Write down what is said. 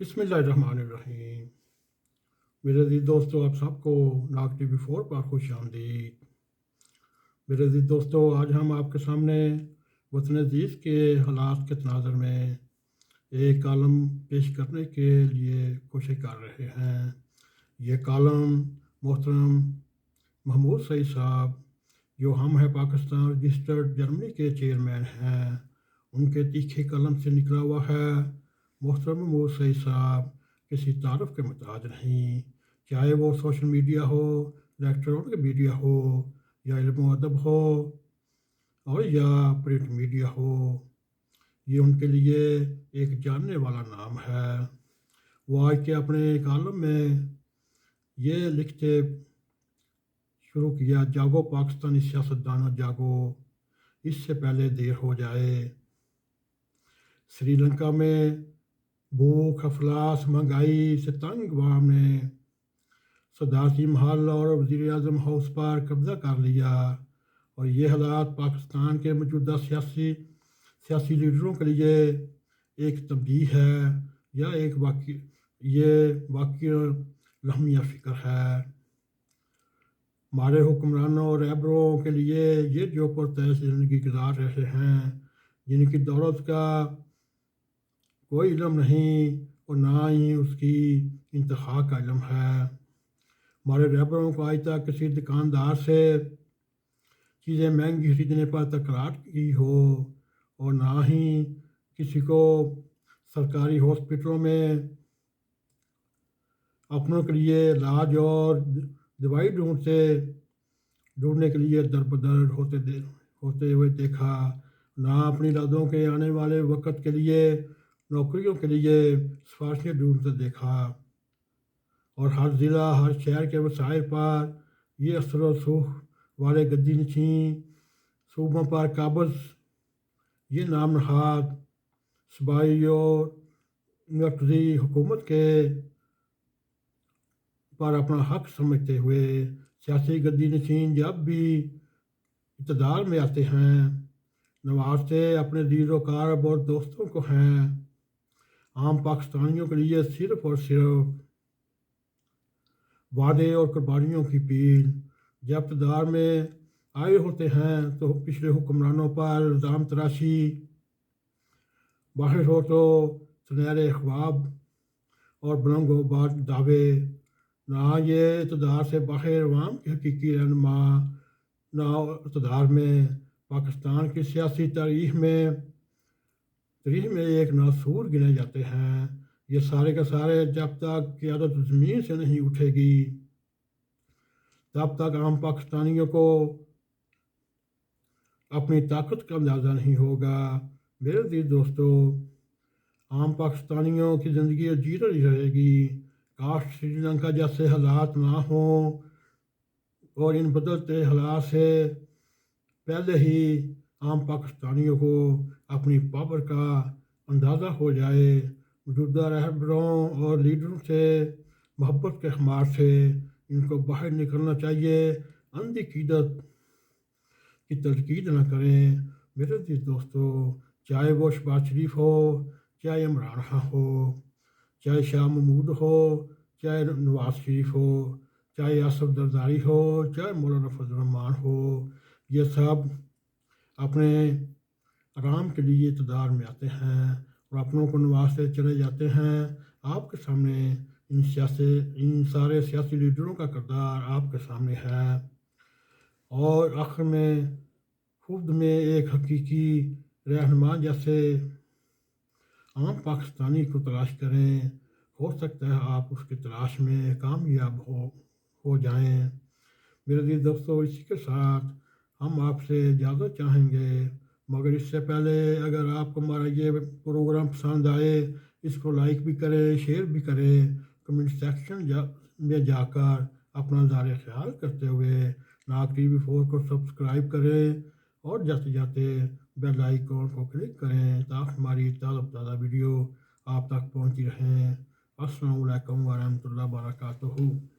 बिस्मिल्लाहिर्रहमानिर्रहीम। मेरे अज़ीज़ दोस्तों, आप सबको नाग TV4 पर खुश आमदीद। मेरे अज़ीज़ दोस्तों, आज हम आपके सामने वतन अज़ीज़ के हालात के तनाज़ुर में एक कॉलम पेश करने के लिए कोशिश कर रहे हैं। ये कॉलम मोहतरम महमूद सईद साहब, जो हम हैं पाकिस्तान रजिस्टर्ड जर्मनी के चेयरमैन हैं, उनके तीखे कलम से निकला हुआ है। मोहतरम महमूद सईद साहब किसी तारुफ के मोहताज नहीं, चाहे वो सोशल मीडिया हो, इलेक्ट्रॉनिक मीडिया हो, या इल्म अदब हो, और या प्रिंट मीडिया हो। ये उनके लिए एक जानने वाला नाम है। वो आज के अपने कॉलम में ये लिखते शुरू किया, जागो पाकिस्तानी सियासतदानों जागो, इससे पहले देर हो जाए। श्रीलंका में भूख, अफलास, महंगाई से तंग अवाम ने सदारती महल और वज़ीर आज़म हाउस पर कब्ज़ा कर लिया, और ये हालात पाकिस्तान के मौजूदा सियासी लीडरों के लिए एक तब्दील है या एक वाक़ई लम्हा फ़िक्र है। हमारे हुक्मरानों और रहबरों के लिए ये जो पुरतय ज़िंदगी गुजार रहे हैं, जिनकी दौलत का कोई इल्म नहीं और ना ही उसकी इंतहा का इल्म है। हमारे रहबरों को आज तक किसी दुकानदार से चीज़ें महंगी खरीदने पर तकरार की हो, और ना ही किसी को सरकारी हॉस्पिटलों में अपनों के लिए इलाज और दवाई ढूंढने के लिए दर बदर होते हुए देखा, ना अपनी औलादों के आने वाले वक़्त के लिए नौकरियों के लिए सिफारिशें ढूंढते देखा। और हर ज़िला, हर शहर के वसाइल पर ये असर व रसूख वाले गद्दी नशीं सूबों पर काबज़ ये नाम नहाद सूबाई और मरकज़ी हुकूमत के पर अपना हक समझते हुए सियासी गद्दी नशीन जब भी इक़्तिदार में आते हैं, नवाजते अपने दीरोकार और दोस्तों को हैं। आम पाकिस्तानियों के लिए सिर्फ़ और सिर्फ वादे और कुर्बानियों की पील। जब इक़्तिदार में आए होते हैं तो पिछले हुक्मरानों पर इल्ज़ाम तराशी, बाहर हो तो सुनहरे ख्वाब और बुलंद दावे। ना ये इक़्तिदार से बाहर अवाम की हकीकी रहनुमा, ना इक़्तिदार में पाकिस्तान की सियासी तारीख़ में एक नासूर गिने जाते हैं। ये सारे के सारे जब तक क़यादत ज़मीन से नहीं उठेगी, तब तक आम पाकिस्तानियों को अपनी ताकत का अंदाज़ा नहीं होगा। मेरे अज़ीज़ दोस्तों, आम पाकिस्तानियों की ज़िंदगी अजीब ही रहेगी। काश श्रीलंका जैसे हालात ना हों, और इन बदलते हालात से पहले ही आम पाकिस्तानियों को अपनी पावर का अंदाज़ा हो जाए। मौजूदा रहबरों और लीडरों से मोहब्बत के हमार से इनको बाहर निकलना चाहिए। अंधी क़ीदत की तनकीद न करें। मेरे अज़ीज़ दोस्तों, चाहे वो शहबाज शरीफ हो, चाहे इमरान खान हो, चाहे शाह महमूद हो, चाहे नवाज शरीफ हो, चाहे असद जरदारी हो, चाहे मौलाना फजल रहमान हो, ये सब अपने आराम के लिए इक़्तिदार में आते हैं और अपनों को नवाजते चले जाते हैं। आपके सामने इन सारे सियासी लीडरों का किरदार आपके सामने है, और आखिर में खुद में एक हकीकी रहनुमा जैसे आम पाकिस्तानी को तलाश करें। हो सकता है आप उसकी तलाश में कामयाब हो जाएं। मेरे अज़ीज़ दोस्तों, इसी के साथ हम आपसे इजाज़त चाहेंगे, मगर इससे पहले अगर आपको हमारा ये प्रोग्राम पसंद आए, इसको लाइक भी करें, शेयर भी करें, कमेंट सेक्शन में जाकर अपना ज़ाहिर ख्याल करते हुए नाग TV4 को सब्सक्राइब करें, और जाते जाते बेल आइकन को क्लिक करें ताकि हमारी ताज़ा वीडियो आप तक पहुंचती रहें। अस्सलामु अलैकुम व रहमतुल्लाहि व बरकातुहू।